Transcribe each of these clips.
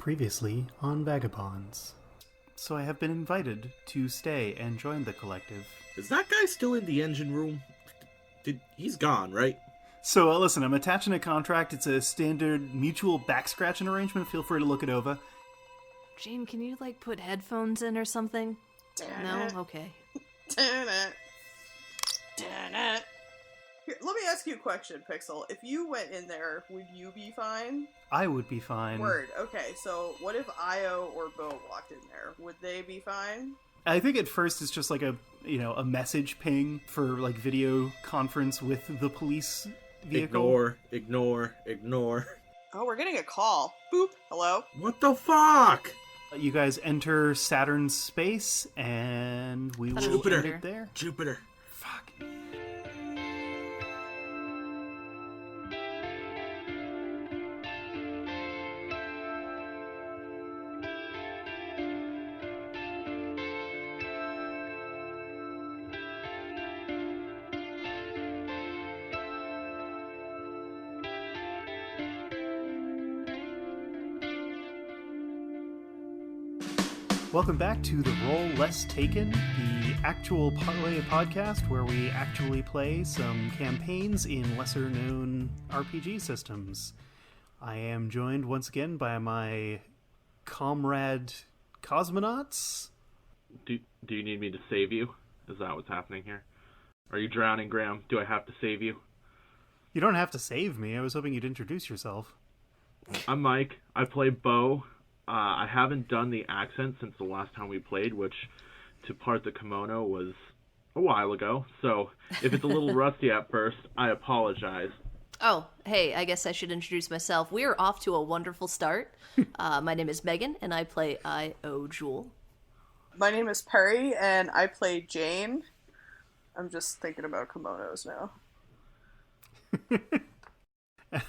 Previously on Vagabonds. So I have been invited to stay and join the collective. Is that guy still in the engine room? He's gone, right? So listen, I'm attaching a contract. It's a standard mutual back-scratching arrangement. Feel free to look it over. Jane, can you, put headphones in or something? No? Okay. Here, let me ask you a question, Pixel. If you went in there, would you be fine? I would be fine. Word. Okay, so what if Io or Bo walked in there? Would they be fine? I think at first it's just like a message ping for video conference with the police vehicle. Ignore. Oh, we're getting a call. Boop. Hello? What the fuck? You guys enter Saturn's space, and we will end it there. Jupiter. Fuck. Welcome back to The Roll Less Taken, the actual play podcast where we actually play some campaigns in lesser-known RPG systems. I am joined once again by my comrade cosmonauts. Do you need me to save you? Is that what's happening here? Are you drowning, Graham? Do I have to save you? You don't have to save me. I was hoping you'd introduce yourself. I'm Mike. I play Bo. I haven't done the accent since the last time we played, which, to part the kimono, was a while ago. So, if it's a little rusty at first, I apologize. Oh, hey, I guess I should introduce myself. We are off to a wonderful start. My name is Megan, and I play I.O. Jewel. My name is Perry, and I play Jane. I'm just thinking about kimonos now.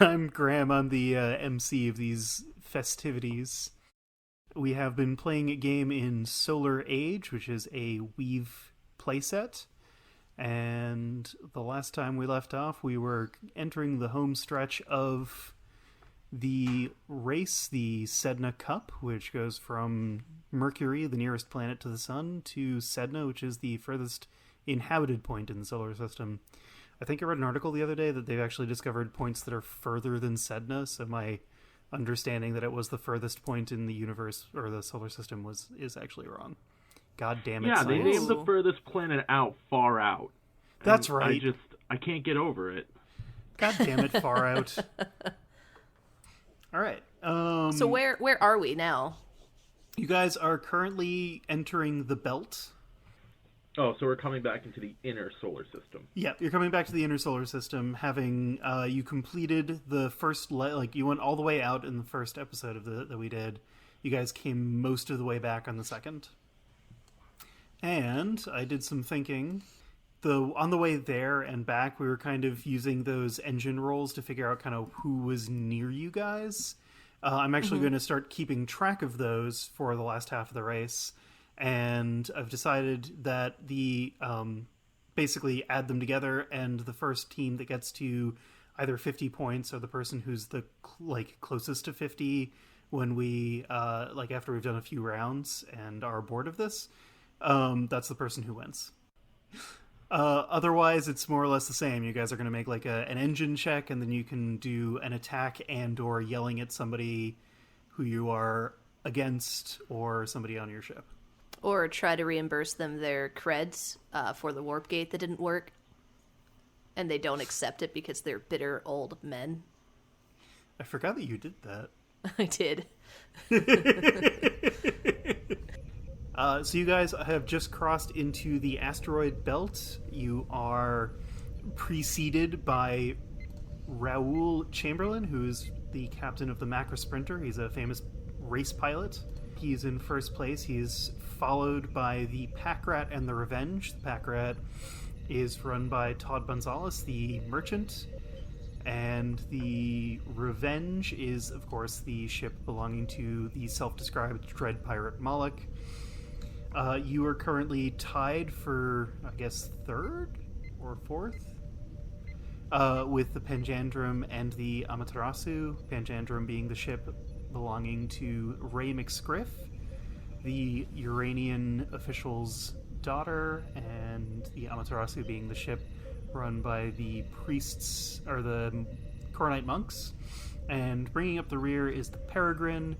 I'm Graham. I'm the MC of these festivities. We have been playing a game in Solar Age, which is a Weave playset. And the last time we left off, we were entering the home stretch of the race, the Sedna Cup, which goes from Mercury, the nearest planet to the sun, to Sedna, which is the furthest inhabited point in the solar system. I think I read an article the other day that they've actually discovered points that are further than Sedna, so my understanding that it was the furthest point in the universe or the solar system is actually wrong. God damn it! Yeah, science. they named the furthest planet far out. That's right. I can't get over it. God damn it, far out. All right. So where are we now? You guys are currently entering the belt. Oh, so we're coming back into the inner solar system. Yeah, you're coming back to the inner solar system, having you completed the first you went all the way out in the first episode of that we did. You guys came most of the way back on the second. And I did some thinking. On the way there and back, we were kind of using those engine rolls to figure out kind of who was near you guys. I'm actually going to start keeping track of those for the last half of the race. And I've decided that basically add them together, and the first team that gets to either 50 points or the person who's the closest to 50 when we after we've done a few rounds and are bored of this, that's the person who wins. Otherwise, it's more or less the same. You guys are going to make an engine check, and then you can do an attack and or yelling at somebody who you are against or somebody on your ship. Or try to reimburse them their creds for the warp gate that didn't work. And they don't accept it because they're bitter old men. I forgot that you did that. I did. So you guys have just crossed into the asteroid belt. You are preceded by Raoul Chamberlain, who's the captain of the Macro Sprinter. He's a famous race pilot. He's in first place. He's followed by the Pack Rat and the Revenge. The Pack Rat is run by Todd Gonzalez, the merchant. And the Revenge is, of course, the ship belonging to the self-described Dread Pirate Moloch. You are currently tied for, I guess, third or fourth with the Panjandrum and the Amaterasu. Panjandrum being the ship belonging to Ray McScriff, the Uranian official's daughter, and the Amaterasu being the ship run by the priests, or the Coronite monks. And bringing up the rear is the Peregrine,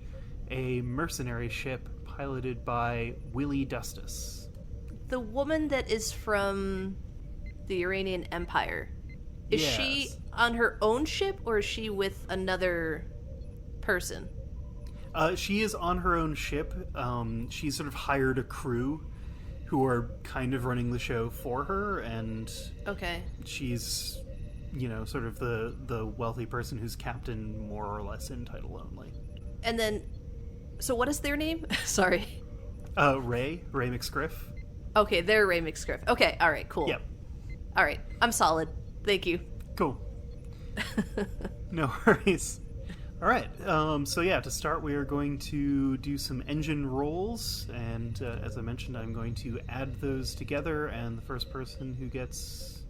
a mercenary ship piloted by Willie Dustus. The woman that is from the Uranian Empire, is she Yes. on her own ship, or is she with another person? She is on her own ship. She's sort of hired a crew who are kind of running the show for her, and Okay. she's, you know, sort of the wealthy person who's captain more or less in title only. And then, so what is their name? Sorry. Ray McScriff. Okay, they're Ray McScriff. Okay, all right, cool. Yep. All right, I'm solid. Thank you. Cool. No worries. All right. So yeah, to start, we are going to do some engine rolls, and as I mentioned, I'm going to add those together, and the first person who gets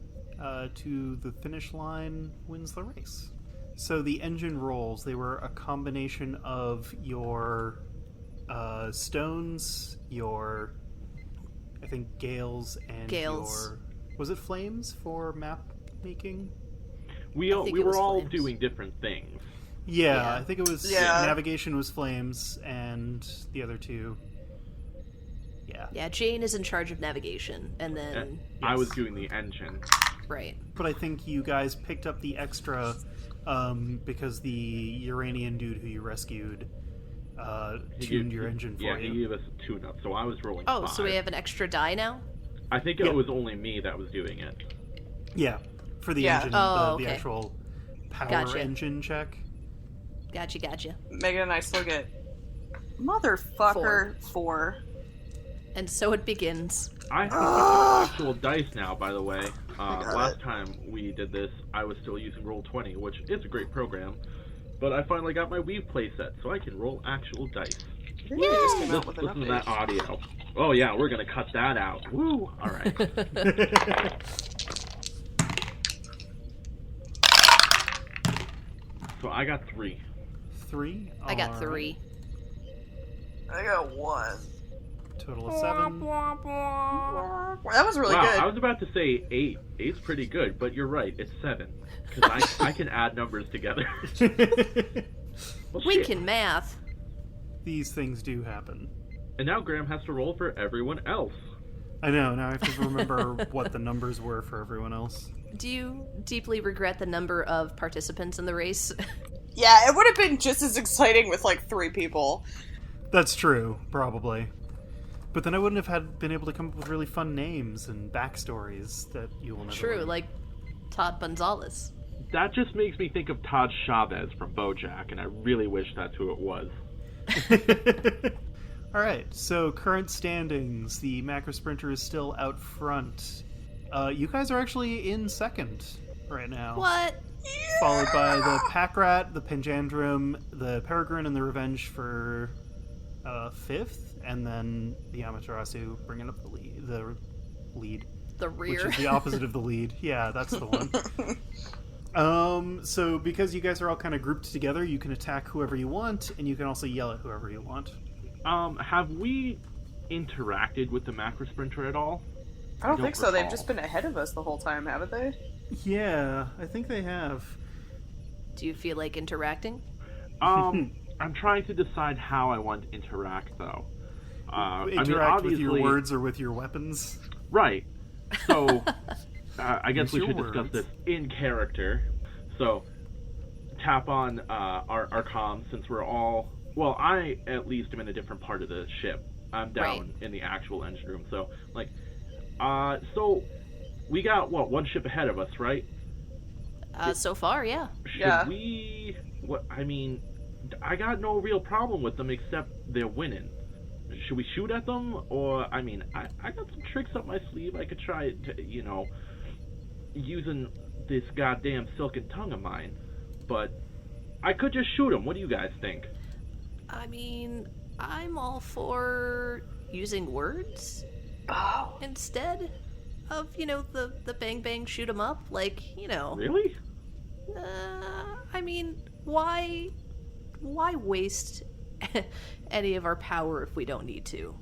to the finish line wins the race. So the engine rolls, they were a combination of your stones, your, I think, gales, and Gales. your, was it flames for map making? We I think it were was all flames. doing different things. Yeah, Yeah. I think it was Yeah. navigation was flames, and the other two. Yeah. Yeah, Jane is in charge of navigation, and then I was doing the engine. right. But I think you guys picked up the extra because the Uranian dude who you rescued tuned your engine for Yeah, you. he gave us a tune-up, so I was rolling Oh, 5. so we have an extra die now? I think Yeah. it was only me that was doing it. Yeah, for the Yeah. engine, Oh, the okay. actual power Gotcha. engine check. Gotcha. Megan and I still get motherfucker 4. And so it begins. I have actual dice now, by the way. got Last it. time we did this, I was still using Roll20, which is a great program. But I finally got my Weave playset, so I can roll actual dice. I think they just came out with an Listen to that update. audio. Oh yeah, we're gonna cut that out. Woo! Alright. So I got 3. 3. I got All 3. right. I got 1. Total of 7. That was really Wow, good. I was about to say 8. 8's pretty good, but you're right, it's 7. Because I can add numbers together. Well, We shit. can math. These things do happen. And now Graham has to roll for everyone else. I know. Now I have to remember what the numbers were for everyone else. Do you deeply regret the number of participants in the race? Yeah, it would have been just as exciting with like 3 people. That's true, probably. But then I wouldn't have been able to come up with really fun names and backstories that you will never True, learn. like Todd Gonzalez. That just makes me think of Todd Chavez from BoJack, and I really wish that's who it was. All right, so current standings. The Macro Sprinter is still out front. You guys are actually in second right now. What? Followed by the Pack Rat, the Panjandrum, the Peregrine, and the Revenge for fifth, and then the Amaterasu bringing up the lead. The Which rear. is the opposite of the lead. Yeah, that's the one. So because you guys are all kind of grouped together, you can attack whoever you want, and you can also yell at whoever you want. Have we interacted with the Macro Sprinter at all? I don't Don't think so. They've recall. just been ahead of us the whole time, haven't they? Yeah, I think they have. Do you feel like interacting? I'm trying to decide how I want to interact, though. Interact with your obviously- words or with your weapons. Right. So, I guess Use we your should discuss words. this in character. So, tap on our comms since we're all... Well, I at least am in a different part of the ship. I'm down in the actual engine room. So, like... so, we got, one ship ahead of us, right? So far, yeah. Should Yeah. we... I mean, I got no real problem with them except they're winning. Should we shoot at them? Or, I mean, I got some tricks up my sleeve. I could try, using this goddamn silken tongue of mine. But I could just shoot them. What do you guys think? I mean, I'm all for using words Oh. instead of, the bang bang shoot 'em up. Like, Really? I mean, why why waste any of our power if we don't need to?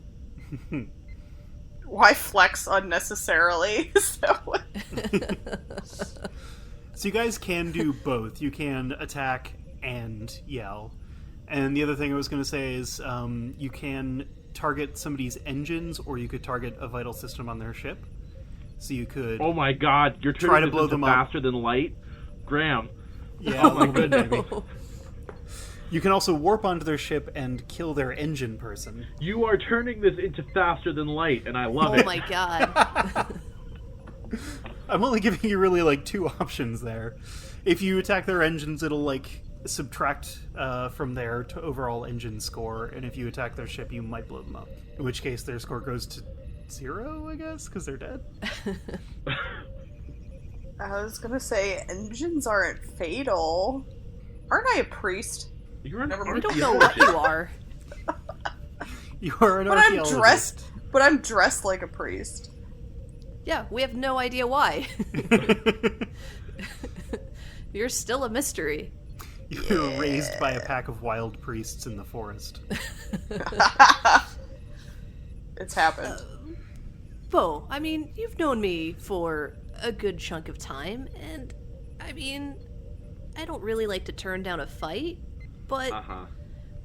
Why flex unnecessarily? So you guys can do both. You can attack and yell. And the other thing I was going to say is you can target somebody's engines, or you could target a vital system on their ship. So you could... Oh my god, you're try turning to blow this them into up. faster than light? Graham. Yeah, Oh my goodness. You can also warp onto their ship and kill their engine person. You are turning this into faster than light, and I love Oh it. my god. I'm only giving you really like two options there. If you attack their engines, it'll like subtract from their overall engine score, and if you attack their ship, you might blow them up. In which case, their score goes to 0, I guess, because they're dead. I was gonna say, engines aren't fatal. Aren't I a priest? You're an Never mind. We don't know what you are. You are an But I'm archaeologist. dressed like a priest. Yeah, we have no idea why. You're still a mystery. You were raised by a pack of wild priests in the forest. It's happened. Bo, I mean, you've known me for a good chunk of time, and I mean, I don't really like to turn down a fight, but Uh-huh.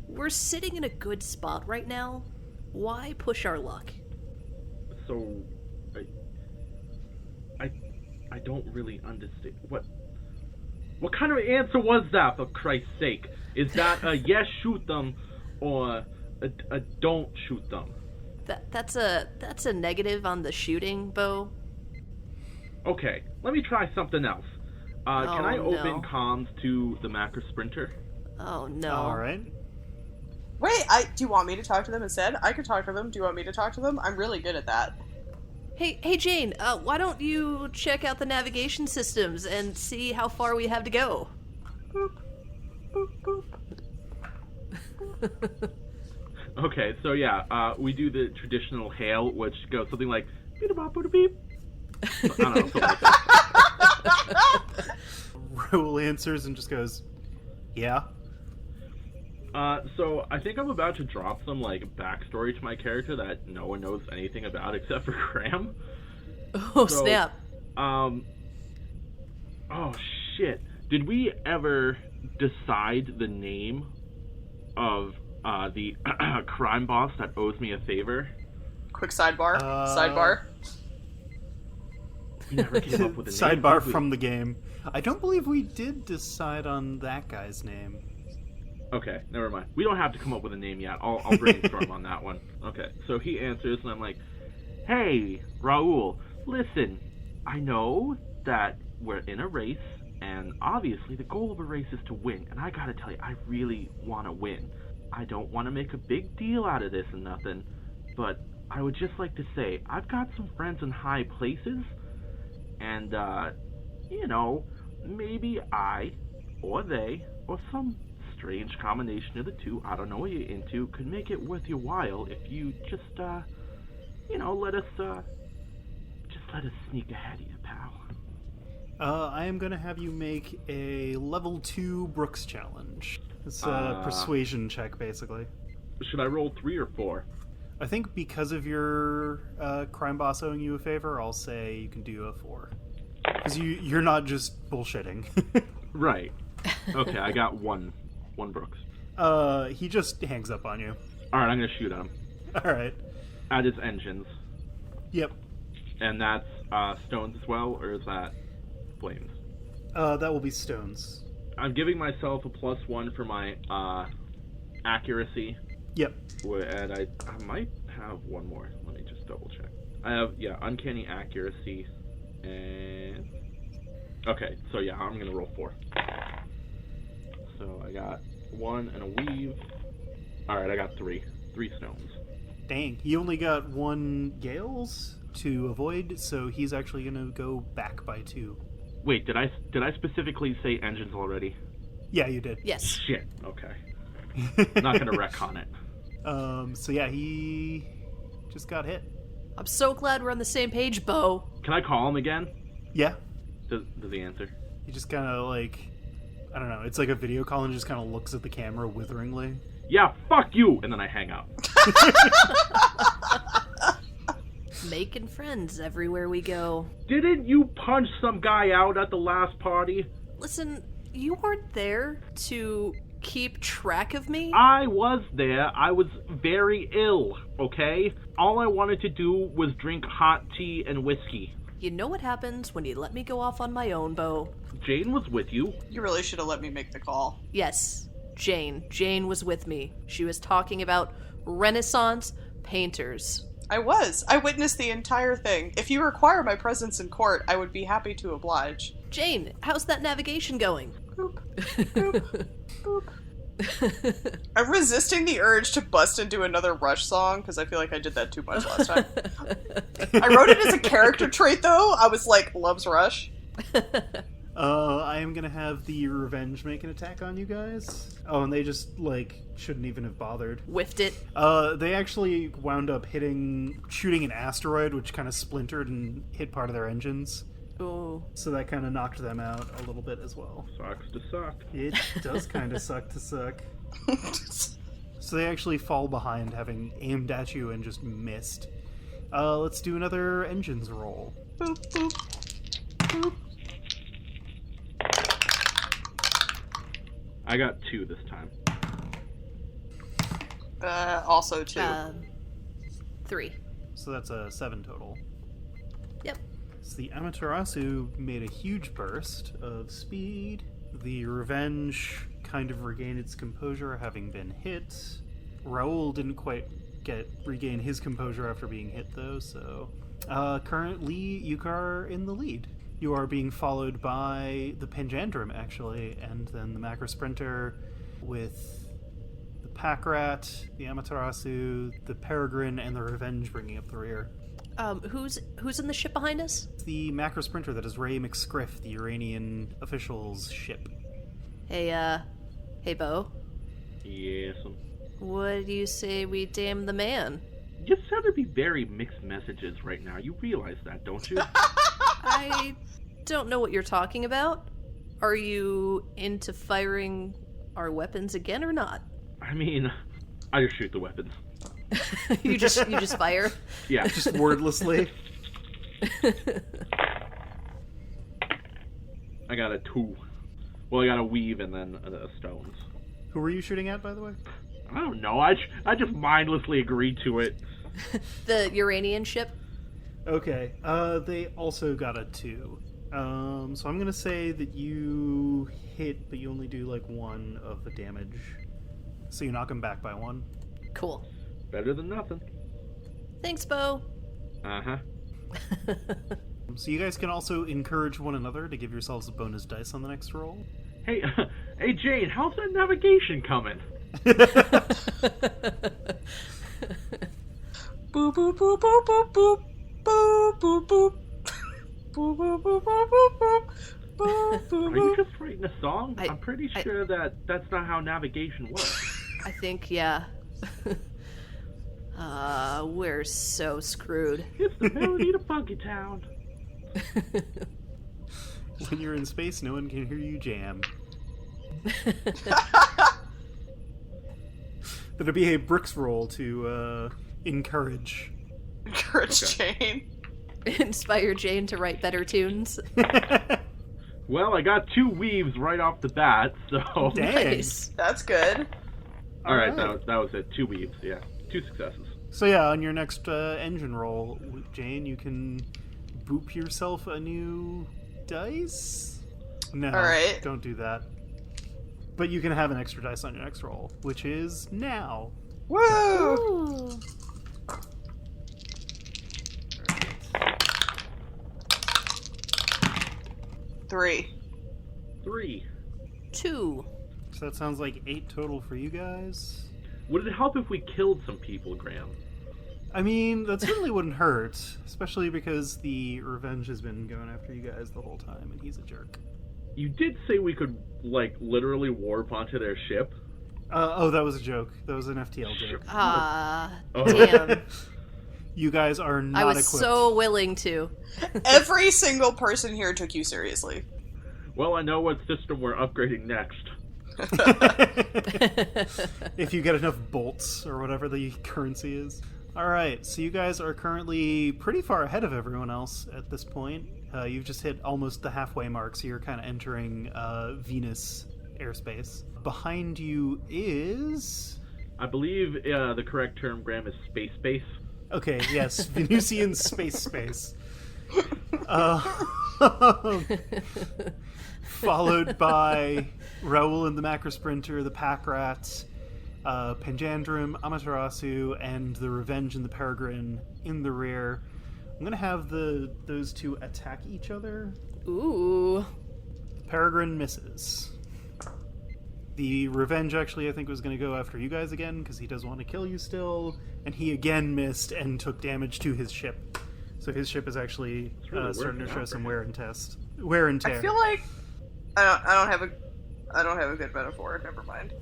we're sitting in a good spot right now. Why push our luck? So, I don't really understand. What kind of answer was that, for Christ's sake? Is that a yes, shoot them, or a don't shoot them? That's a negative on the shooting, Bo. Okay, let me try something else. Can I Oh, open no. comms to the Macro Sprinter? Oh no. All right. Wait, do you want me to talk to them instead? I could talk to them. Do you want me to talk to them? I'm really good at that. Hey Jane, why don't you check out the navigation systems and see how far we have to go? Boop, boop, boop. Okay, so yeah, we do the traditional hail, which goes something like beep bop boop beep. I don't know, something like that. Raoul answers and just goes, yeah. So I think I'm about to drop some like backstory to my character that no one knows anything about except for Graham. Oh So, snap. Oh shit! Did we ever decide the name of the crime boss that owes me a favor? Quick sidebar. Sidebar. We never came up with a name. Sidebar did we? from the game. I don't believe we did decide on that guy's name. Okay, never mind. We don't have to come up with a name yet. I'll brainstorm on that one. Okay, so he answers, and I'm like, hey, Raul, listen, I know that we're in a race, and obviously the goal of a race is to win, and I gotta tell you, I really want to win. I don't want to make a big deal out of this and nothing, but I would just like to say, I've got some friends in high places, and, you know, maybe I, or they, or some strange combination of the two, I don't know what you're into, could make it worth your while if you just, you know, let us sneak ahead of you, pal. I am going to have you make a level 2 Brooks challenge. It's a persuasion check, basically. Should I roll 3 or 4? I think because of your crime boss owing you a favor, I'll say you can do a 4. Because you're not just bullshitting. Right. Okay, I got one Brooks. He just hangs up on you. Alright, I'm gonna shoot at him. Alright. At his engines. Yep. And that's stones as well, or is that flames? That will be stones. I'm giving myself a +1 for my accuracy. Yep. And I might have one more. Let me just double check. I have, uncanny accuracy. And... Okay, so yeah, I'm gonna roll 4. So I got 1 and a weave. Alright, I got 3. 3 stones. Dang. He only got 1 Gales to avoid, so he's actually going to go back by 2. Wait, did I specifically say engines already? Yeah, you did. Yes. Shit, okay. Not gonna retcon it. So yeah, he just got hit. I'm so glad we're on the same page, Bo. Can I call him again? Yeah. Does he answer? He just kind of like I don't know, it's like a video call and just kind of looks at the camera witheringly. Yeah, fuck you! And then I hang up. Making friends everywhere we go. Didn't you punch some guy out at the last party? Listen, you weren't there to keep track of me? I was there. I was very ill, okay? All I wanted to do was drink hot tea and whiskey. You know what happens when you let me go off on my own, Bo. Jane was with you. You really should have let me make the call. Yes, Jane. Jane was with me. She was talking about Renaissance painters. I was. I witnessed the entire thing. If you require my presence in court, I would be happy to oblige. Jane, how's that navigation going? Boop. Boop. Boop. I'm resisting the urge to bust into another Rush song, because I feel like I did that too much last time. I wrote it as a character trait, though. I was like, loves Rush. I am gonna have the Revenge make an attack on you guys. Oh, and they just, like, shouldn't even have bothered. Whiffed it. They actually wound up shooting an asteroid, which kind of splintered and hit part of their engines. Ooh. So that kind of knocked them out a little bit as well. Sucks to suck. It does kind of suck to suck. So they actually fall behind, having aimed at you and just missed. Let's do another engines roll. Boop, boop. Boop. I got 2 this time. Also 2. 3. So that's a 7 total. Yep. So the Amaterasu made a huge burst of speed. The Revenge kind of regained its composure, having been hit. Raoul didn't quite regain his composure after being hit, though, so... currently, you are in the lead. You are being followed by the Panjandrum, actually, and then the Macro Sprinter with the Pack Rat, the Amaterasu, the Peregrine, and the Revenge bringing up the rear. Who's in the ship behind us? The Macro Sprinter that is Ray McScriff, the Uranian official's ship. Hey, Bo. Yes. What do you say we damn the man? You sound to be very mixed messages right now. You realize that, don't you? I don't know what you're talking about. Are you into firing our weapons again or not? I mean, I just shoot the weapons. you just fire? Yeah. Just wordlessly. I got a 2. Well, I got a weave and then a stones. Who were you shooting at, by the way? I don't know. I just mindlessly agreed to it. The Uranian ship? Okay. They also got a 2. So I'm gonna say that you hit, but you only do like 1 of the damage. So you knock him back by 1. Cool. Better than nothing. Thanks, Bo. Uh-huh. So you guys can also encourage one another to give yourselves a bonus dice on the next roll. Hey, hey Jane, how's that navigation coming? Boop, boop, boop, boop, boop, boop. Boop, boop, boop. Boop, boop, boop, boop, boop, boop. Boop, Are you just writing a song? I'm pretty sure that's not how navigation works. I think, yeah. We're so screwed. It's the melody to Funky Town. When you're in space, no one can hear you jam. That'd be a Bricks roll to encourage. Encourage Jane. Inspire Jane to write better tunes. Well, I got 2 weaves right off the bat, so... Dang. Nice. That's good. Alright, Alright. that was it. 2 weaves, yeah. 2 successes. So yeah, on your next engine roll, Jane, you can boop yourself a new dice? No, Alright. don't do that. But you can have an extra dice on your next roll, which is now. Woo! Ooh. 3. 3. 2. So that sounds like 8 total for you guys. Would it help if we killed some people, Graham? I mean, that certainly wouldn't hurt, especially because the Revenge has been going after you guys the whole time, and he's a jerk. You did say we could, like, literally warp onto their ship. Oh, that was a joke. That was an FTL joke. Ah, Oh. damn. You guys are not I was equipped. so willing to. Every single person here took you seriously. Well, I know what system we're upgrading next. If you get enough bolts or whatever the currency is. Alright, so you guys are currently pretty far ahead of everyone else at this point. You've just hit almost the halfway mark, so you're kind of entering Venus airspace. Behind you is... I believe the correct term, Graham, is space. Okay, yes, Venusian space. Followed by Raoul and the Macro Sprinter, the Pack Rats, Panjandrum, Amaterasu, and the Revenge and the Peregrine in the rear. I'm gonna have those two attack each other. Ooh. Peregrine misses. The Revenge actually, I think, was going to go after you guys again, because he does want to kill you still, and he again missed and took damage to his ship. So his ship is actually really starting to show some wear and tear. I feel like I don't have a good metaphor. Never mind.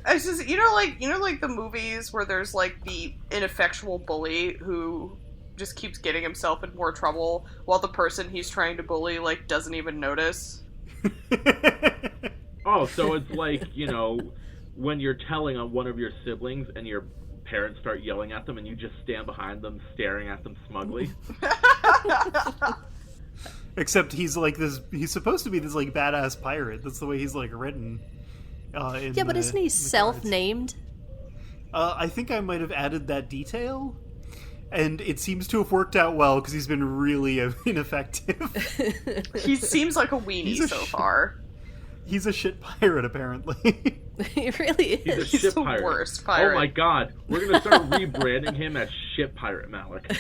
It's just you know like the movies where there's like the ineffectual bully who just keeps getting himself in more trouble while the person he's trying to bully like doesn't even notice. Oh, so it's like, when you're telling on one of your siblings and your parents start yelling at them and you just stand behind them staring at them smugly. Except he's supposed to be this like badass pirate. That's the way he's like written. Yeah, but isn't he self-named? I think I might have added that detail. And it seems to have worked out well because he's been really ineffective. He seems like a weenie so far. He's a shit pirate, apparently. He really is. He's the pirate. Worst pirate. Oh my god, we're gonna start rebranding him as Shit Pirate Malik.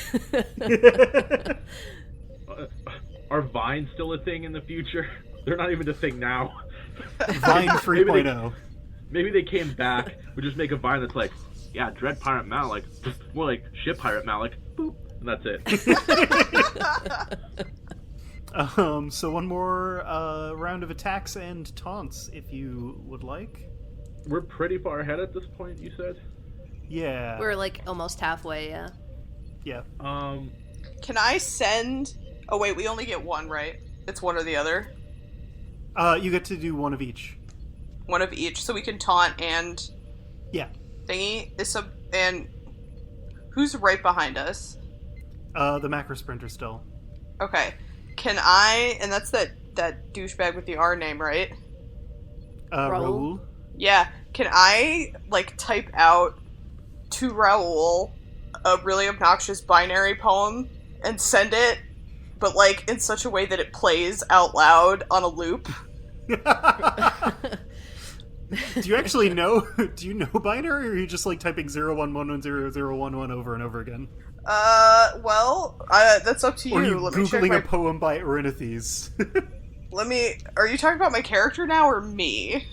Are Vines still a thing in the future? They're not even a thing now. Vine 3.0. Maybe they came back. We just make a Vine that's like, yeah, Dread Pirate Malik. More like Ship Pirate Malik. Boop. And that's it. So one more round of attacks and taunts, if you would like. We're pretty far ahead at this point, you said? Yeah. We're like almost halfway, yeah. Yeah. Can I send... Oh wait, we only get one, right? It's one or the other? You get to do one of each. One of each, so we can taunt and... Yeah. Thingy? And who's right behind us? The Macro Sprinter still. Okay. Can I... And that's that douchebag with the R name, right? Raoul? Yeah. Can I, like, type out to Raoul a really obnoxious binary poem and send it, but, like, in such a way that it plays out loud on a loop? Do you actually know? Do you know binary, or are you just like typing 0111011 over and over again? That's up to you. Or are you Let me check Googling a poem by Erinithes? Are you talking about my character now or me?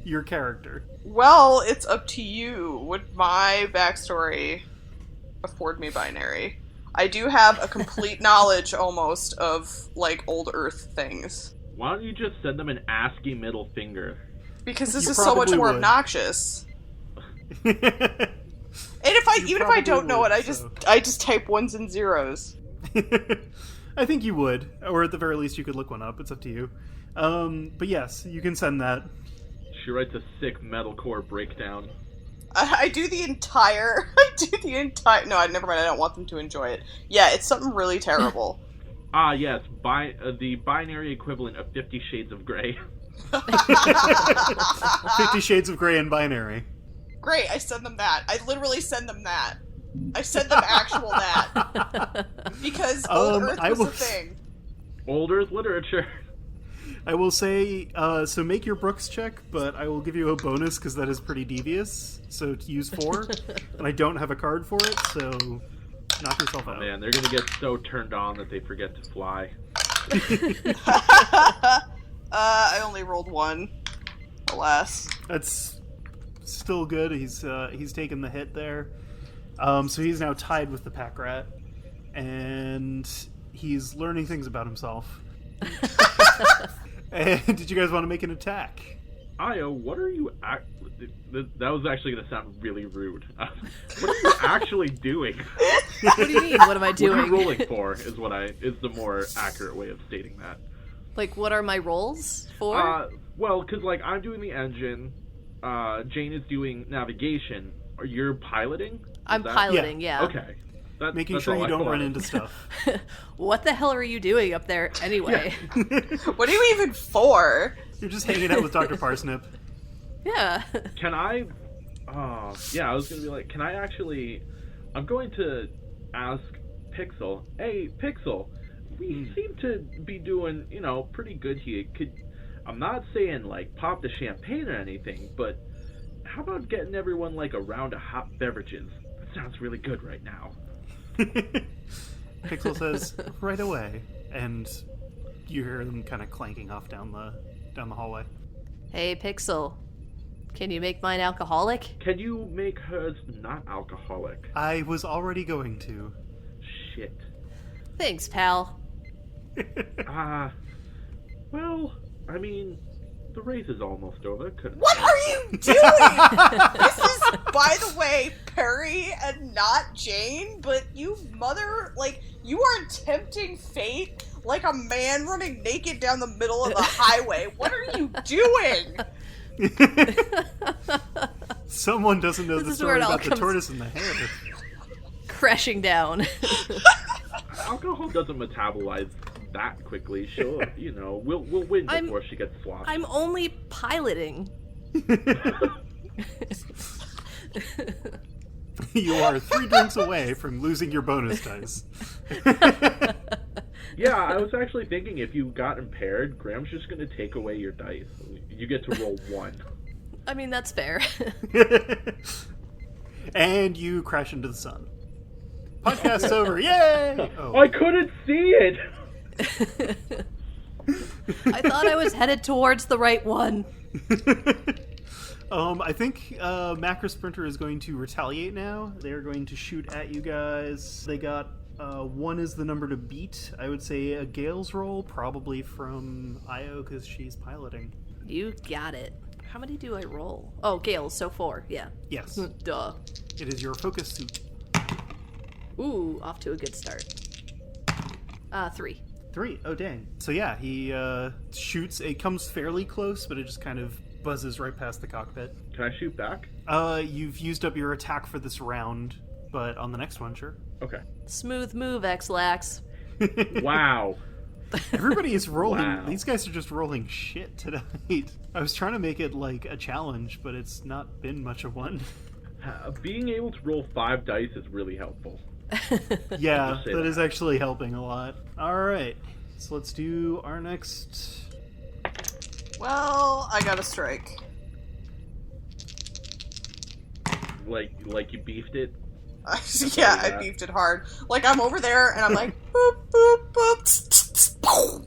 Your character. Well, it's up to you. Would my backstory afford me binary? I do have a complete knowledge almost of like old Earth things. Why don't you just send them an ASCII middle finger? Because this You is so much probably more would. obnoxious. And if I don't know it, I just type ones and zeros. I think you would, or at the very least, you could look one up. It's up to you. But yes, you can send that. She writes a sick metalcore breakdown. I do the entire. No, never mind. I don't want them to enjoy it. Yeah, it's something really terrible. Ah, yes, the binary equivalent of 50 Shades of Grey. 50 Shades of Grey and binary. Great, I send them that. I literally send them that. I send them actual that. Because Old Earth was a thing. Old Earth literature. I will say, so make your Brooks check, but I will give you a bonus because that is pretty devious. So to use 4, and I don't have a card for it, so knock yourself out. Man, they're gonna get so turned on that they forget to fly. I only rolled 1. Alas. That's still good. He's taken the hit there. So he's now tied with the pack rat, and he's learning things about himself. And did you guys want to make an attack? Io, what are you that was actually going to sound really rude. What are you actually doing? What do you mean, what am I doing? What are you rolling for is the more accurate way of stating that. Like, what are my roles for? Well, because, like, I'm doing the engine, Jane is doing navigation. You're piloting? I'm piloting, yeah. Okay. Making that's sure all you I don't thought. run into stuff. What the hell are you doing up there anyway? What are you even for? You're just hanging out with Dr. Parsnip. Yeah. Can I... yeah, I was going to be like, can I actually... I'm going to ask Pixel, hey, Pixel, we seem to be doing, pretty good here. I'm not saying, like, pop the champagne or anything, but how about getting everyone, like, a round of hot beverages? That sounds really good right now. Pixel says, right away. And you hear them kind of clanking off down the hallway. Hey, Pixel. Can you make mine alcoholic? Can you make hers not alcoholic? I was already going to. Shit. Thanks, pal. Well, I mean, the race is almost over. What are you doing? This is, by the way, Perry and not Jane, but you are tempting fate like a man running naked down the middle of the highway. What are you doing? Someone doesn't know This the is where story it all about the comes- tortoise and the hare. Crashing down. Alcohol doesn't metabolize that quickly. Sure, we'll win before she gets sloshed. I'm only piloting. You are 3 drinks away from losing your bonus dice. Yeah, I was actually thinking if you got impaired, Graham's just going to take away your dice. You get to roll 1. I mean, that's fair. And you crash into the sun. Podcast's over. Yay! Oh. I couldn't see it! I thought I was headed towards the right one. I think Macro Sprinter is going to retaliate now. They're going to shoot at you guys. They got 1 is the number to beat. I would say a Gale's roll, probably from Io because she's piloting. You got it. How many do I roll? Oh, Gales, so 4, yeah. Yes. Duh. It is your focus suit. Ooh, off to a good start. 3. 3. Oh, dang. So yeah, he shoots. It comes fairly close, but it just kind of buzzes right past the cockpit. Can I shoot back? You've used up your attack for this round, but on the next one, sure. Okay. Smooth move, X-Lax. Wow. Everybody is rolling. Wow. These guys are just rolling shit tonight. I was trying to make it like a challenge, but it's not been much of one. Being able to roll 5 dice is really helpful. Yeah, Just say that is that. actually helping a lot. Alright, so let's do our next... Well, I got a strike. Like you beefed it? Yeah, I beefed it hard. Like, I'm over there, and I'm like, boop, boop, boop, tss, tss, tss, boom.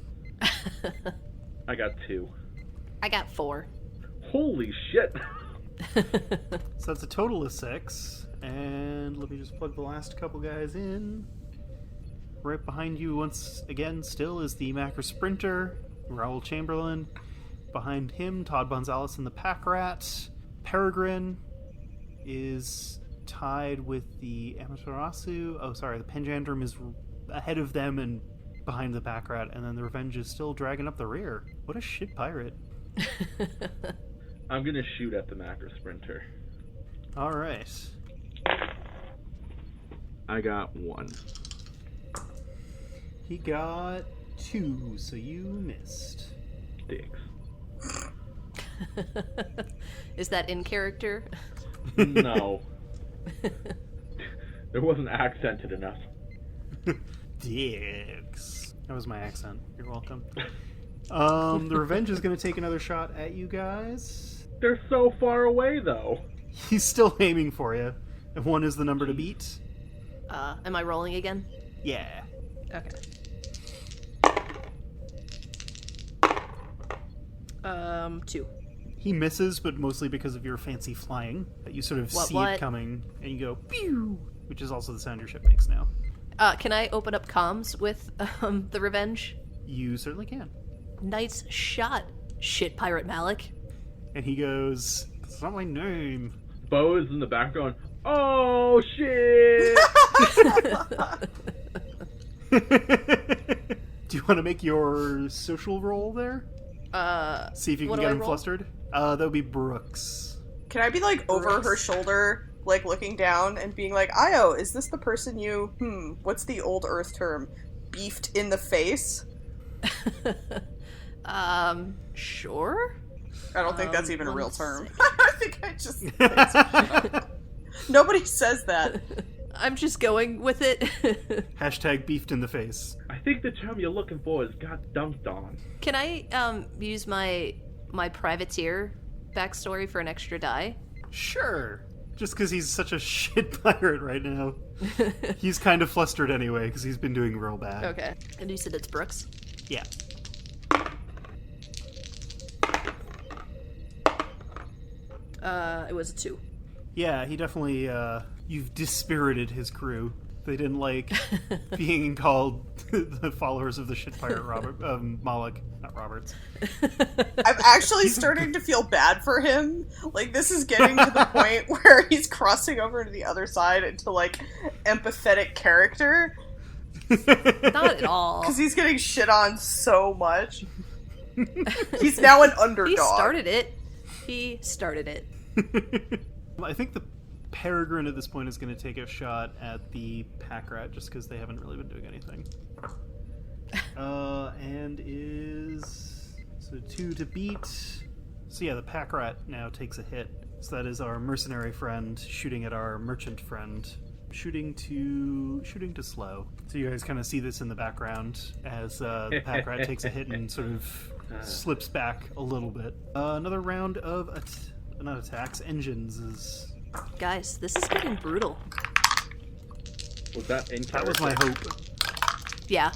I got 2. I got 4. Holy shit! So that's a total of 6. And let me just plug the last couple guys in. Right behind you, once again, still is the Macro Sprinter, Raoul Chamberlain. Behind him, Todd Bonzales and the Pack Rat. Peregrine is tied with the Amaterasu. Oh, sorry, the Penjandrum is ahead of them and behind the Pack Rat, and then the Revenge is still dragging up the rear. What a shit pirate. I'm gonna shoot at the Macro Sprinter. Alright. I got 1. He got 2, so you missed. Dicks. Is that in character? No. There wasn't accented enough. Dicks. That was my accent. You're welcome. The Revenge is going to take another shot at you guys. They're so far away, though. He's still aiming for you. And 1 is the number to beat. Am I rolling again? Yeah. Okay. 2. He misses, but mostly because of your fancy flying. You sort of see What? it coming, and you go, pew! Which is also the sound your ship makes now. Can I open up comms with the Revenge? You certainly can. Nice shot, shit pirate Malik. And he goes, that's not my name. Bo is in the back going, oh shit! Do you want to make your social roll there? See if you what can do get I him roll? flustered. That would be Brooks. Can I be like over her shoulder, like looking down and being like, Io, is this the person you, what's the old Earth term? Beefed in the face? Sure? I don't think that's even a one real term. second. I think I just... Nobody says that. I'm just going with it. Hashtag beefed in the face. I think the term you're looking for is got dunked on. Can I use my privateer backstory for an extra die? Sure. Just because he's such a shit pirate right now. He's kind of flustered anyway, because he's been doing real bad. Okay. And you said it's Brooks? Yeah. It was a 2. Yeah, he definitely, you've dispirited his crew. They didn't like being called the followers of the shit pirate Moloch, not Roberts. I'm actually starting to feel bad for him. Like, this is getting to the point where he's crossing over to the other side into, like, empathetic character. Not at all. Because he's getting shit on so much. He's now an underdog. He started it. I think the Peregrine at this point is going to take a shot at the pack rat just because they haven't really been doing anything. And is... So 2 to beat. So yeah, the pack rat now takes a hit. So that is our mercenary friend shooting at our merchant friend. Shooting to slow. So you guys kind of see this in the background as the pack rat takes a hit and sort of slips back a little bit. Another round of not attacks, engines is... Guys, this is getting brutal. Was that in That was my character? hope. Yeah.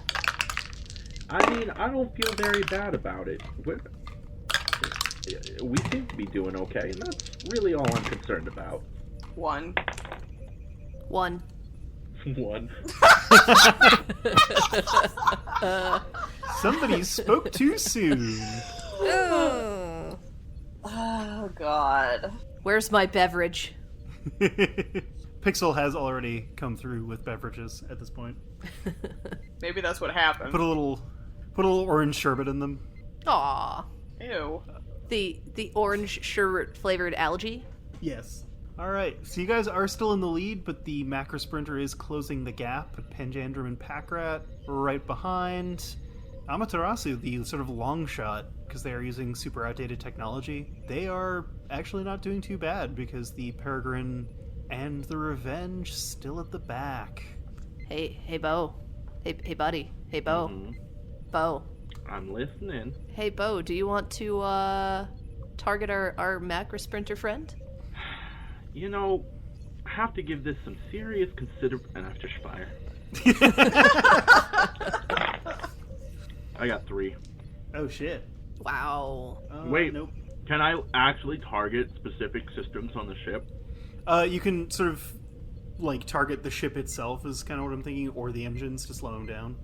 I mean, I don't feel very bad about it. We seem to be doing okay, and that's really all I'm concerned about. 1. 1. 1. Somebody spoke too soon. Oh, God. Where's my beverage? Pixel has already come through with beverages at this point. Maybe that's what happened. Put a little orange sherbet in them. Aw. Ew. The orange sherbet flavored algae? Yes. All right. So you guys are still in the lead, but the macro sprinter is closing the gap. Panjandrum and Packrat right behind. Amaterasu, the sort of long shot, because they are using super outdated technology, they are actually not doing too bad because the Peregrine and the Revenge still at the back. Hey, Bo. Hey, buddy. Hey, Bo. Mhm. Bo. I'm listening. Hey, Bo, do you want to, target our macro sprinter friend? You know, I have to give this some serious and I have to fire. I got 3. Oh shit. Wow. Wait. Nope. Can I actually target specific systems on the ship? You can sort of like target the ship itself is kind of what I'm thinking, or the engines to slow him down.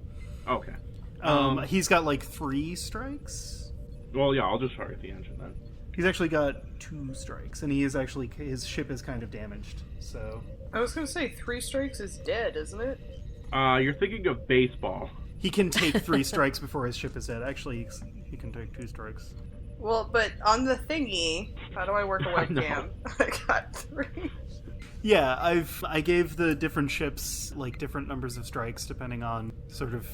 Okay. He's got like 3 strikes. Well, yeah, I'll just target the engine then. He's actually got 2 strikes, and his ship is kind of damaged. So I was gonna say 3 strikes is dead, isn't it? You're thinking of baseball. he can take 3 strikes before his ship is dead. Actually, he can take 2 strikes. Well, but on the thingy, how do I work a I know. webcam? I got 3. Yeah, I gave the different ships like different numbers of strikes depending on sort of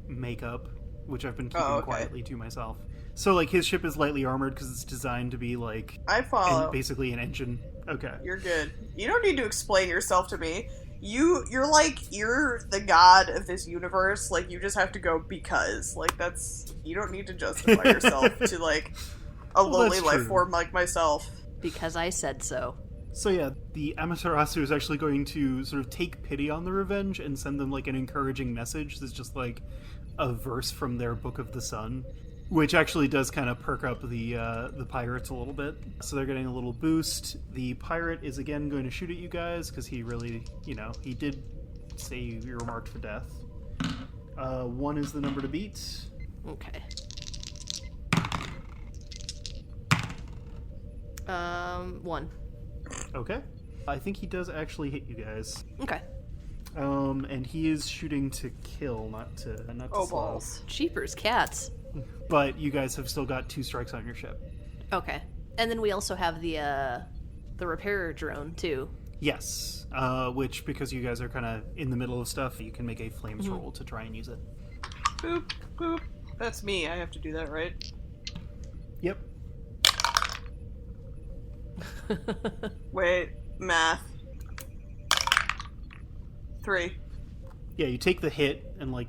makeup, which I've been keeping quietly to myself. So like his ship is lightly armored because it's designed to be like I follow. basically an engine. Okay. You're good. You don't need to explain yourself to me. You're the god of this universe. Like, you just have to go because. Like, that's... You don't need to justify yourself to, like, a lowly that's life true. form like myself. Because I said so. So yeah, the Amaterasu is actually going to sort of take pity on the Revenge and send them like an encouraging message that's just like a verse from their Book of the Sun, which actually does kind of perk up the pirates a little bit. So they're getting a little boost. The pirate is again going to shoot at you guys because he really, he did say you were marked for death. 1 is the number to beat. Okay. 1. Okay. I think he does actually hit you guys. Okay. And he is shooting to kill, not to Oh, slow. balls. Jeepers cats. But you guys have still got 2 strikes on your ship. Okay. And then we also have the repair drone, too. Yes, which, because you guys are kind of in the middle of stuff, you can make a flames roll to try and use it. Boop, boop. That's me. I have to do that, right? Yep. Wait, math. 3. Yeah, you take the hit, and a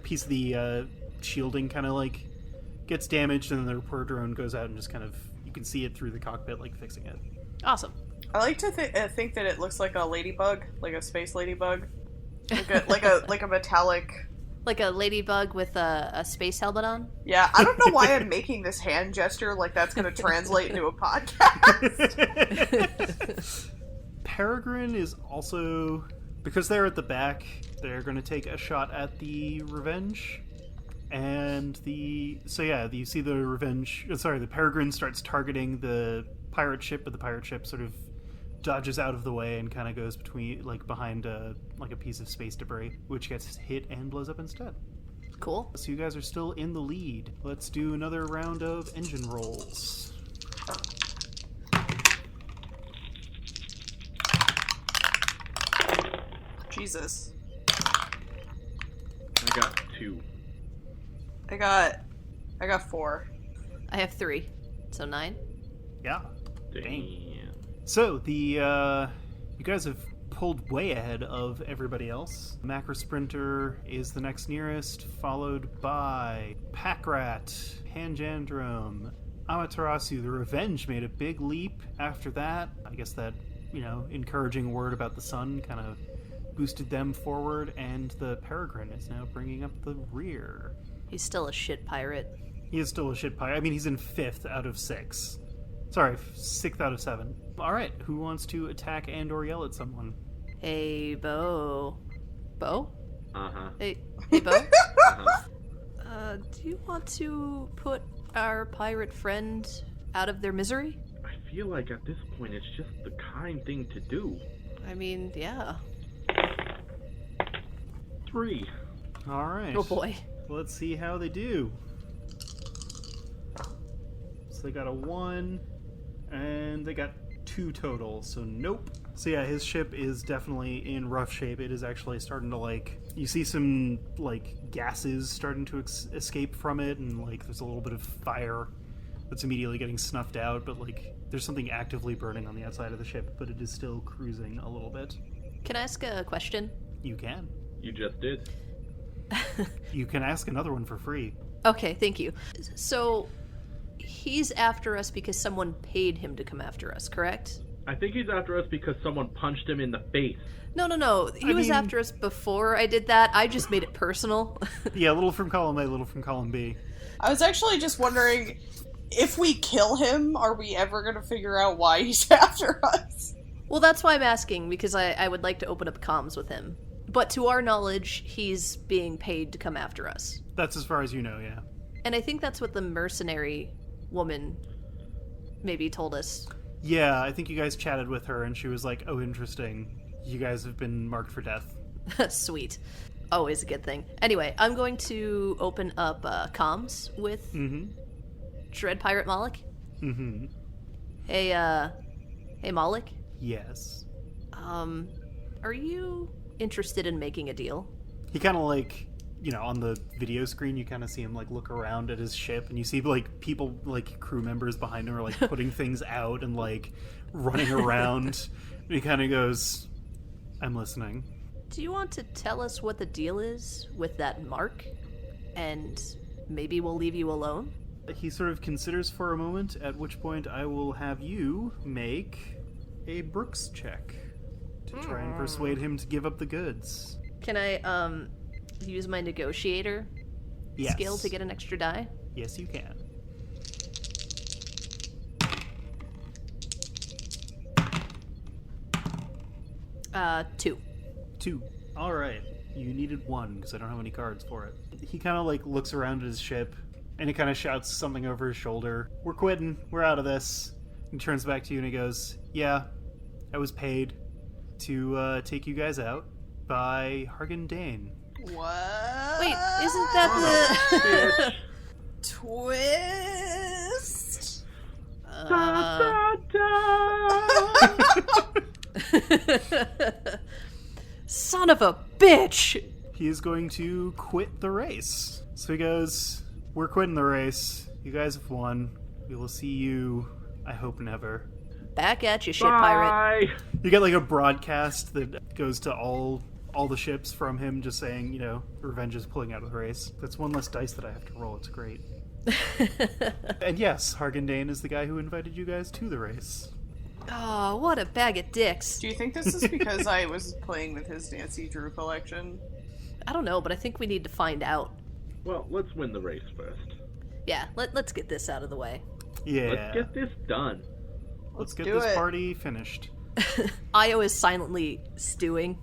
piece of the shielding kind of like gets damaged, and then the repair drone goes out and just kind of, you can see it through the cockpit, like fixing it. Awesome. I like to think that it looks like a ladybug, like a space ladybug, like a metallic. Like a ladybug with a space helmet on? Yeah, I don't know why I'm making this hand gesture like that's going to translate into a podcast. Peregrine is also, because they're at the back, they're going to take a shot at the Revenge. And you see the Peregrine starts targeting the pirate ship, but the pirate ship sort of dodges out of the way and kind of goes behind a piece of space debris, which gets hit and blows up instead. Cool. So you guys are still in the lead. Let's do another round of engine rolls. Jesus. I got 2. I got 4. I have 3. So 9. Yeah. Damn. So the you guys have pulled way ahead of everybody else. Macro Sprinter is the next nearest, followed by Packrat, Panjandrum, Amaterasu. The Revenge made a big leap after that. I guess that, encouraging word about the sun kind of boosted them forward, and the Peregrine is now bringing up the rear. He's still a shit pirate. He is still a shit pirate. I mean, he's in 5th out of 6. Sorry, 6th out of 7. Alright, who wants to attack and or yell at someone? Hey, Bo. Bo? Uh-huh. Hey, Bo? Uh-huh. Do you want to put our pirate friend out of their misery? I feel like at this point it's just the kind thing to do. I mean, yeah. 3. Alright. Oh boy. Let's see how they do. So they got a 1, and they got 2 total, so nope. So yeah, his ship is definitely in rough shape. It is actually starting to, you see some, gases starting to escape from it, and, there's a little bit of fire that's immediately getting snuffed out, but, there's something actively burning on the outside of the ship, but it is still cruising a little bit. Can I ask a question? You can. You just did. You can ask another one for free. Okay, thank you. So, he's after us because someone paid him to come after us, correct? I think he's after us because someone punched him in the face. No. He was after us before I did that. I just made it personal. Yeah, a little from column A, a little from column B. I was actually just wondering, if we kill him, are we ever going to figure out why he's after us? Well, that's why I'm asking, because I would like to open up comms with him. But to our knowledge, he's being paid to come after us. That's as far as you know, yeah. And I think that's what the mercenary woman maybe told us. Yeah, I think you guys chatted with her, and she was like, oh, interesting. You guys have been marked for death. Sweet. Always a good thing. Anyway, I'm going to open up comms with Dread Pirate Moloch. Mm-hmm. Hey Moloch? Yes. Are you interested in making a deal? He kind of on the video screen, you kind of see him look around at his ship, and you see people, crew members behind him are putting things out and running around. And he kind of goes, I'm listening. Do you want to tell us what the deal is with that mark? And maybe we'll leave you alone? He sort of considers for a moment, at which point I will have you make a Brooks check to try and persuade him to give up the goods. Can I, use my negotiator skill to get an extra die? Yes, you can. Two. 2. All right. You needed 1 because I don't have any cards for it. He kind of looks around at his ship, and he kind of shouts something over his shoulder. We're quitting. We're out of this. He turns back to you and he goes, yeah, I was paid to take you guys out. by Hargan Dane. What? Wait, isn't that twist? the... Son of a bitch! He is going to quit the race. So he goes, we're quitting the race. You guys have won. We will see you, I hope, never. Back at you, ship pirate. You get like a broadcast that goes to all the ships from him just saying, you know, Revenge is pulling out of the race. That's one less dice that I have to roll. It's great. And yes, Hargan Dane is the guy who invited you guys to the race. Oh, what a bag of dicks. Do you think this is because I was playing with his Nancy Drew collection? I don't know, but I think we need to find out. Well, let's win the race first. Yeah, let's get this out of the way. Yeah. Let's get this done. Let's get do this it. party finished. Io is silently stewing.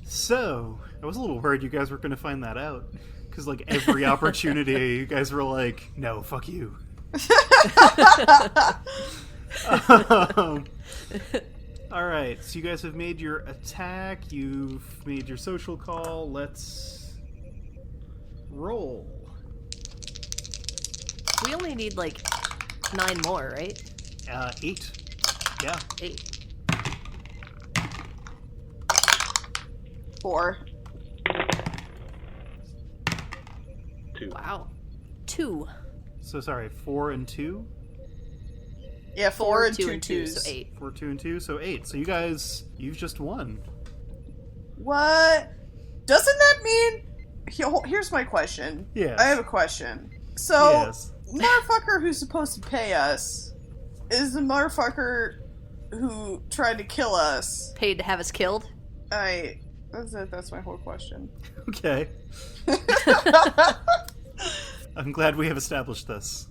So, I was a little worried you guys were going to find that out. Because, like, every opportunity, you guys were like, no, fuck you. Alright, so you guys have made your attack, you've made your social call, let's roll. We only need, like, 9 more, right? 8. Yeah. 8. 4. 2. Wow. 2. So, sorry, 4 and 2? Yeah, 4 and 2 2 and 2, twos. so 8. 4, 2, and 2, so 8. So you guys, you've just won. What? Doesn't that mean... Here's my question. Yes. I have a question. So, Yes. motherfucker who's supposed to pay us is the motherfucker who tried to kill us. Paid to have us killed? That's it. That's my whole question. Okay. I'm glad we have established this.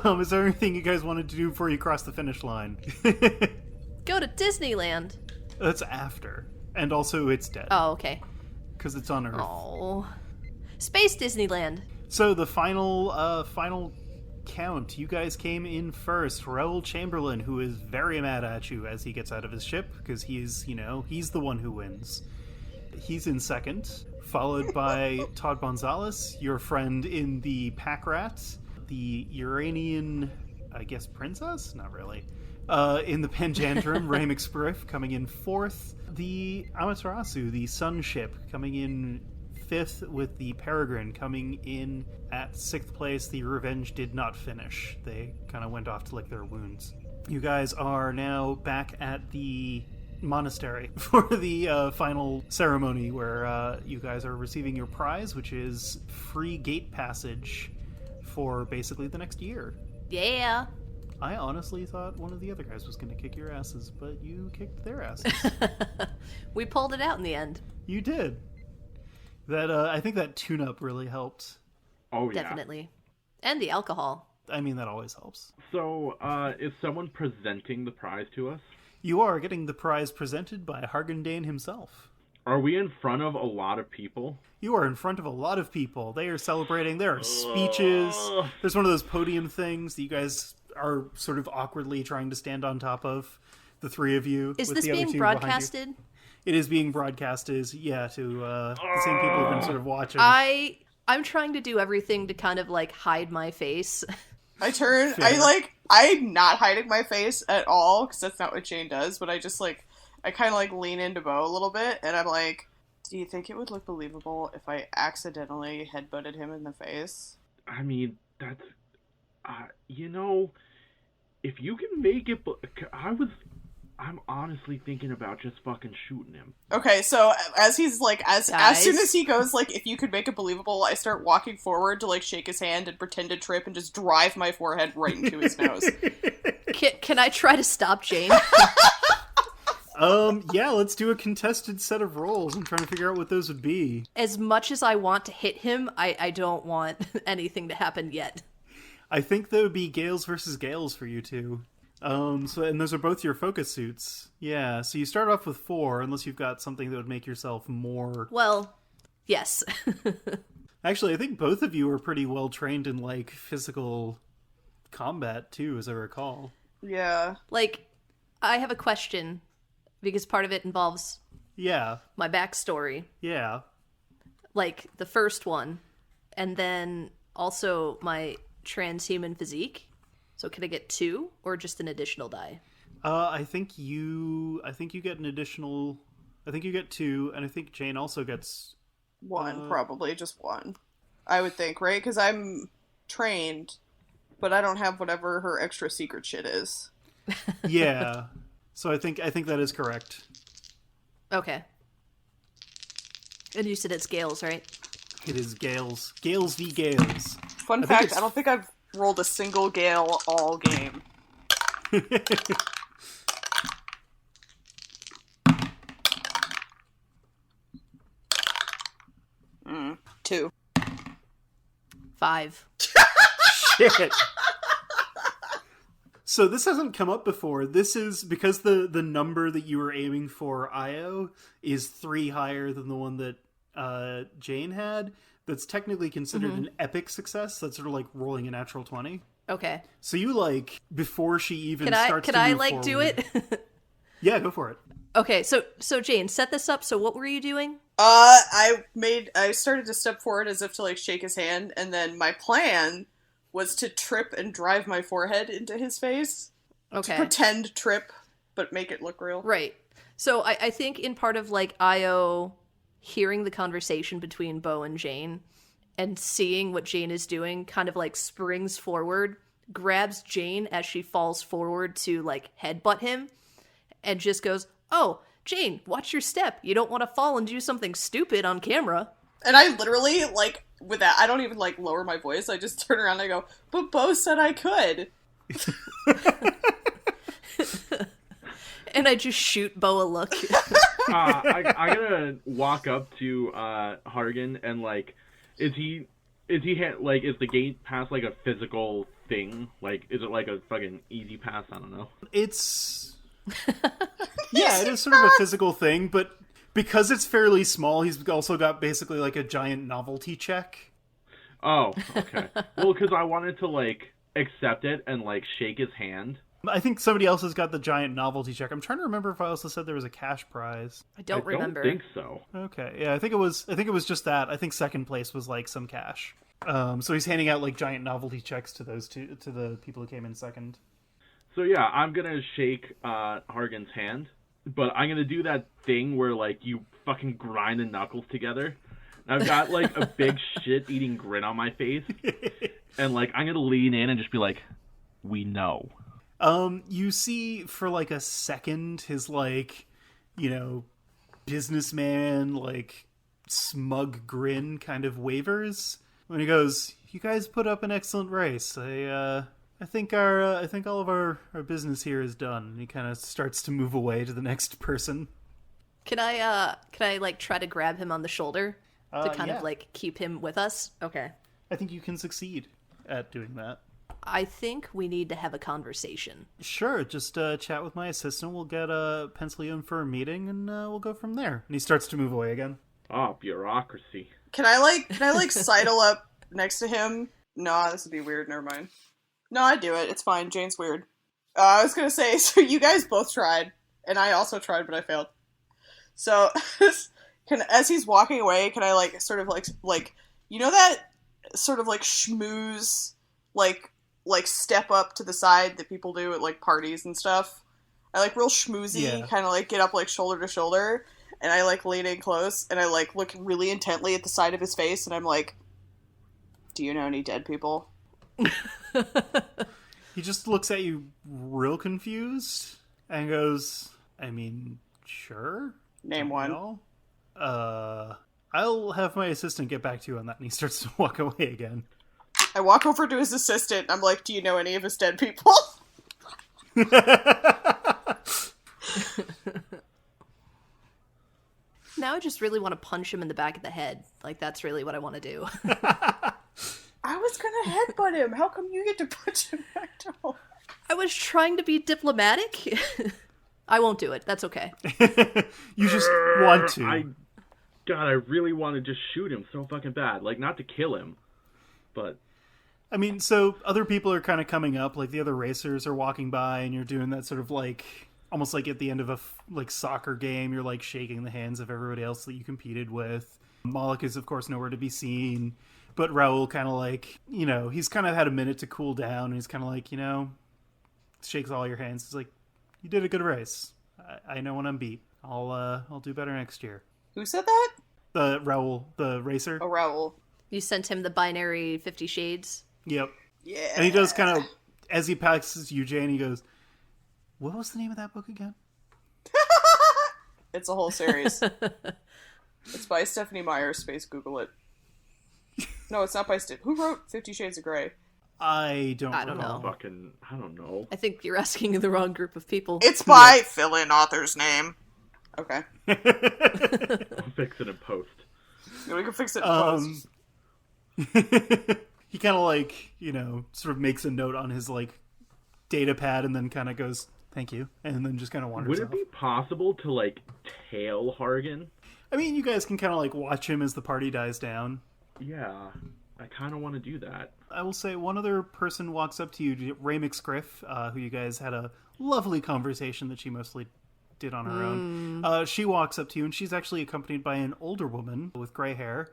Is there anything you guys wanted to do before you cross the finish line? Go to Disneyland. That's after. And also, it's dead. Oh, okay. Because it's on Earth. Oh. Space Disneyland. So the final count, you guys came in first. Raoul Chamberlain, who is very mad at you as he gets out of his ship, because he's the one who wins. He's in second, followed by Todd Gonzalez, your friend in the Pack Rat, the Uranian, I guess, princess? Not really. In the Panjandrum, Ray McSpriff coming in fourth. The Amaterasu, the Sun ship, coming in fifth, with the Peregrine coming in at sixth place. The Revenge did not finish. They kind of went off to lick their wounds. You guys are now back at the monastery for the final ceremony where you guys are receiving your prize, which is free gate passage for basically the next year. Yeah. I honestly thought one of the other guys was going to kick your asses, but you kicked their asses. We pulled it out in the end. You did. That I think that tune-up really helped. Oh, yeah. Definitely. And the alcohol. I mean, that always helps. So, is someone presenting the prize to us? You are getting the prize presented by Hargan Dane himself. Are we in front of a lot of people? You are in front of a lot of people. They are celebrating. There are speeches. There's one of those podium things that you guys are sort of awkwardly trying to stand on top of, the three of you. Is with this the other being two behind you. broadcasted? It is being broadcasted, yeah, to the same people who've been sort of watching. I'm trying to do everything to kind of like hide my face. I'm not hiding my face at all, because that's not what Jane does, but I kind of like lean into Bo a little bit, and I'm like, do you think it would look believable if I accidentally headbutted him in the face? I mean, that's, if you can make it, I'm honestly thinking about just fucking shooting him. Okay, so as he's like, as soon as he goes, like, if you could make it believable, I start walking forward to, like, shake his hand and pretend to trip and just drive my forehead right into his nose. Can I try to stop Jane? Yeah, let's do a contested set of rolls. I'm trying to figure out what those would be. As much as I want to hit him, I don't want anything to happen yet. I think that would be Gales versus Gales for you two. And those are both your focus suits. Yeah, so you start off with 4, unless you've got something that would make yourself more... Well, yes. Actually, I think both of you are pretty well trained in, like, physical combat, too, as I recall. Yeah. Like, I have a question, because part of it involves Yeah. My backstory. Yeah. Like, the first one. And then also my transhuman physique. So can I get 2 or just an additional die? I think you get an additional... I think you get 2, and I think Jane also gets... 1, probably. Just 1. I would think, right? Because I'm trained, but I don't have whatever her extra secret shit is. Yeah. So I think that is correct. Okay. And you said it's Gales, right? It is Gales. Gales v. Gales. Fun fact, I don't think I've rolled a single Gale all game. 2. 5. Shit. So this hasn't come up before. This is because the number that you were aiming for, Io, is 3 higher than the one that Jane had. That's technically considered an epic success. That's sort of like rolling a natural 20. Okay. So you, like, before she even Can starts to move forward... do it? Yeah, go for it. Okay, so Jane, set this up. So what were you doing? I started to step forward as if to, like, shake his hand, and then my plan was to trip and drive my forehead into his face. Okay. To pretend trip, but make it look real. Right. So I think in part of, like, Io hearing the conversation between Bo and Jane and seeing what Jane is doing, kind of, like, springs forward, grabs Jane as she falls forward to, like, headbutt him, and just goes, "Oh, Jane, watch your step. You don't want to fall and do something stupid on camera." And I literally, like, with that, I don't even, like, lower my voice. I just turn around and I go, "But Bo said I could." And I just shoot Bo a look. I'm gonna walk up to Hargan and, like, is the gate pass, like, a physical thing? Like, is it like a fucking easy pass? I don't know. It's... Yeah, it is sort of a physical thing, but because it's fairly small, he's also got basically like a giant novelty check. Oh, okay. Well, because I wanted to, like, accept it and, like, shake his hand. I think somebody else has got the giant novelty check. I'm trying to remember if I also said there was a cash prize. I don't remember. I don't think so. Okay, yeah, I think it was just that. I think second place was like some cash. So he's handing out like giant novelty checks to the people who came in second. So yeah, I'm gonna shake Hargan's hand, but I'm gonna do that thing where, like, you fucking grind the knuckles together. And I've got, like, a big shit-eating grin on my face, and, like, I'm gonna lean in and just be like, "We know." You see for like a second his, like, you know, businessman, like, smug grin kind of wavers when he goes, "You guys put up an excellent race. I think all of our business here is done." And he kind of starts to move away to the next person. Can I like try to grab him on the shoulder to kind of like keep him with us? Okay. I think you can succeed at doing that. I think we need to have a conversation. Sure, just chat with my assistant. We'll get pencil you in for a meeting, and we'll go from there. And he starts to move away again. Oh, bureaucracy. Can I sidle up next to him? No, this would be weird. Never mind. No, I do it. It's fine. Jane's weird. I was gonna say, so you guys both tried, and I also tried, but I failed. So, as he's walking away, can I, like, sort of, like, you know that sort of, like, schmooze, like step up to the side that people do at, like, parties and stuff? I, like, real schmoozy, kind of, like, get up, like, shoulder to shoulder, and I, like, lean in close, and I, like, look really intently at the side of his face, and I'm like, "Do you know any dead people?" He just looks at you real confused and goes, "I mean, sure. Name one. I'll have my assistant get back to you on that." And he starts to walk away again. I walk over to his assistant, and I'm like, "Do you know any of his dead people?" Now I just really want to punch him in the back of the head. Like, that's really what I want to do. I was gonna headbutt him. How come you get to punch him back down? I was trying to be diplomatic. I won't do it. That's okay. You just want to. I really want to just shoot him so fucking bad. Like, not to kill him, but... I mean, so other people are kind of coming up, like the other racers are walking by, and you're doing that sort of, like, almost like at the end of a like soccer game, you're like shaking the hands of everybody else that you competed with. Moloch is, of course, nowhere to be seen. But Raoul kind of like, he's kind of had a minute to cool down. And he's kind of like, shakes all your hands. He's like, you did a good race. I know when I'm beat. I'll do better next year. Who said that? The Raoul, the racer. Oh, Raoul. You sent him the binary 50 Shades? Yep. Yeah. And he does kind of, as he passes you, Jane, he goes, what was the name of that book again? It's a whole series. It's by Stephanie Meyer. Space Google it. No, it's not by Who wrote 50 Shades of Grey? I don't know. I don't know. I think you're asking the wrong group of people. It's by fill in author's name. Okay. I'll fix it in post. Yeah, we can fix it in post. He kind of like, sort of makes a note on his like data pad and then kind of goes, thank you. And then just kind of wanders Would it off. be possible to like tail Hargan? I mean, you guys can kind of like watch him as the party dies down. Yeah, I kind of want to do that. I will say one other person walks up to you, Ray McScriff, who you guys had a lovely conversation that she mostly did on her own. She walks up to you, and she's actually accompanied by an older woman with gray hair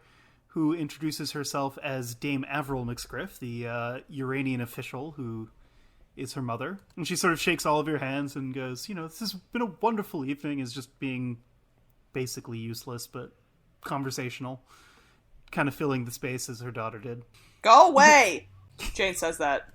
who introduces herself as Dame Avril McScriff, the Uranian official who is her mother. And she sort of shakes all of your hands and goes, this has been a wonderful evening, is just being basically useless, but conversational. Kind of filling the space as her daughter did. Go away! Jane says that.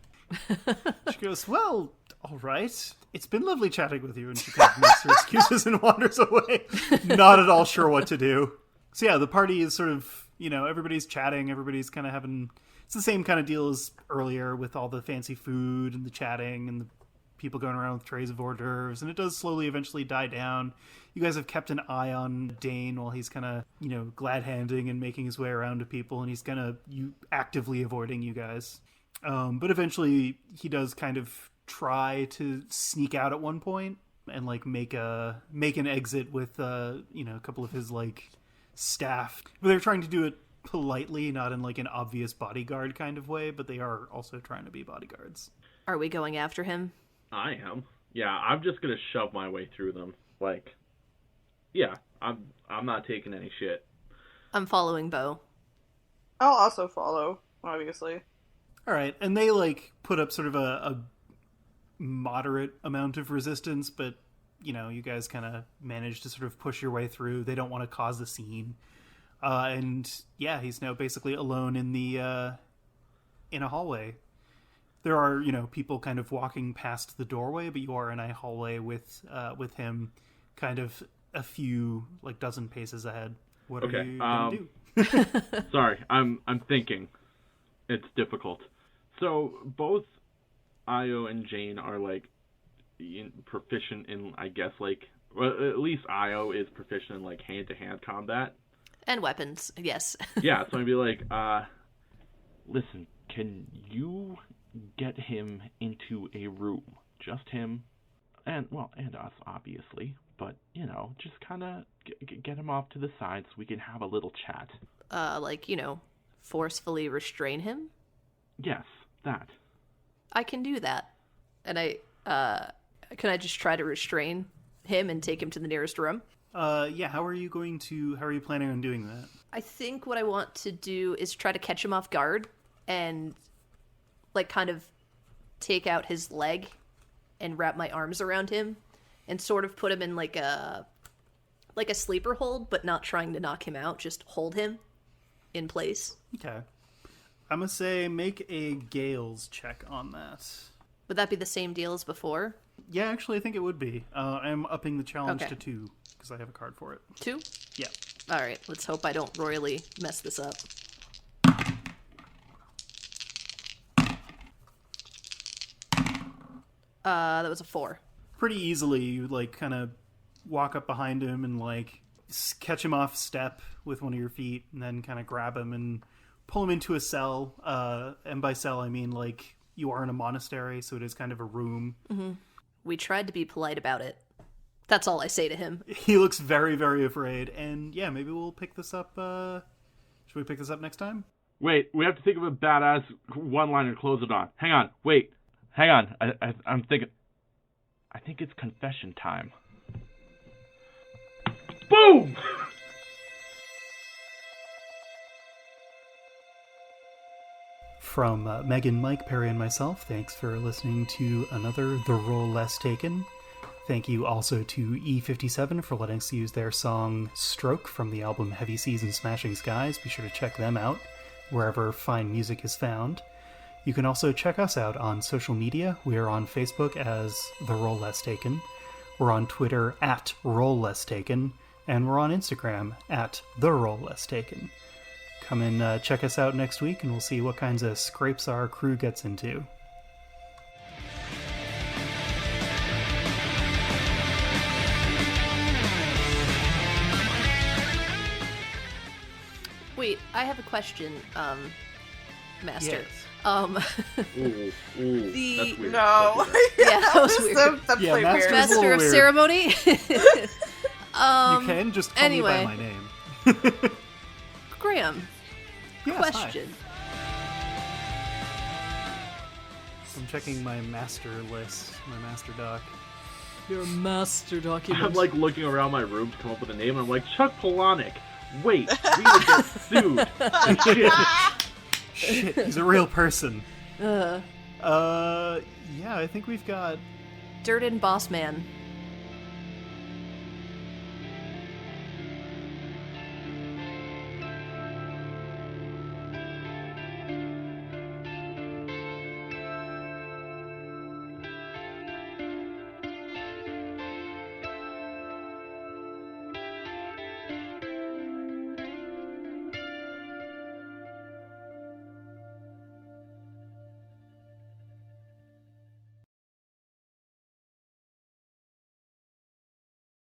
She goes, well, all right. It's been lovely chatting with you. And she kind of makes her excuses and wanders away. Not at all sure what to do. So yeah, the party is sort of, everybody's chatting. Everybody's kind of having... It's the same kind of deal as earlier with all the fancy food and the chatting and the people going around with trays of hors d'oeuvres. And it does slowly eventually die down. You guys have kept an eye on Dane while he's kind of, glad-handing and making his way around to people, and he's kind of actively avoiding you guys. But eventually, he does kind of try to sneak out at one point and like make an exit with a couple of his like staff. But they're trying to do it politely, not in like an obvious bodyguard kind of way, but they are also trying to be bodyguards. Are we going after him? I am. Yeah, I'm just gonna shove my way through them. Like, yeah, I'm not taking any shit. I'm following Bo. I'll also follow, obviously. All right, and they like put up sort of a moderate amount of resistance, but you guys kind of manage to sort of push your way through. They don't want to cause a scene, and yeah, he's now basically alone in the in a hallway. There are people kind of walking past the doorway, but you are in a hallway with him, kind of a few like dozen paces ahead. What are you gonna do? Sorry, I'm thinking. It's difficult. So both Io and Jane are like proficient in, I guess, like, well, at least Io is proficient in like hand-to-hand combat and weapons. Yes. Yeah, so I'd be like, listen, can you get him into a room? Just him, and us, obviously. But just kind of get him off to the side so we can have a little chat. Forcefully restrain him? Yes, that. I can do that. And can I just try to restrain him and take him to the nearest room? Yeah, how are you planning on doing that? I think what I want to do is try to catch him off guard and like kind of take out his leg and wrap my arms around him and sort of put him in like a sleeper hold, but not trying to knock him out, just hold him in place. Okay. I'm going to say make a Gales check on that. Would that be the same deal as before? Yeah, actually, I think it would be. I'm upping the challenge Okay. to 2, because I have a card for it. 2? Yeah. All right, let's hope I don't royally mess this up. That was a 4. Pretty easily, you, like, kind of walk up behind him and, like, catch him off step with one of your feet, and then kind of grab him and pull him into a cell. And by cell, I mean, like, you are in a monastery, so it is kind of a room. Mm-hmm. We tried to be polite about it. That's all I say to him. He looks very, very afraid. And yeah, maybe we'll pick this up. Should we pick this up next time? Wait, we have to think of a badass one-liner to close it on. Hang on, wait. Hang on, I'm thinking. I think it's confession time. Boom! From Megan, Mike, Perry, and myself, thanks for listening to another The Role Less Taken. Thank you also to E57 for letting us use their song Stroke from the album Heavy Seas and Smashing Skies. Be sure to check them out wherever fine music is found. You can also check us out on social media. We are on Facebook as The Role Less Taken. We're on Twitter at Role Less Taken. And we're on Instagram at The Role Less Taken. Come and check us out next week, and we'll see what kinds of scrapes our crew gets into. Wait, I have a question, Master. Yes. Ooh, that's weird. No. Yeah, that was weird. That Yeah, played Master- weird. That's a Master little of weird. ceremony. You can just call anyway. me by my name. Graham, Yes, question. hi. I'm checking my master list, my master doc. Your master document. I'm like looking around my room to come up with a name, and I'm like, Chuck Palahniuk. Wait, we would get sued. Shit. Shit, he's a real person. Uh, Yeah, I think we've got Dirt and Boss Man.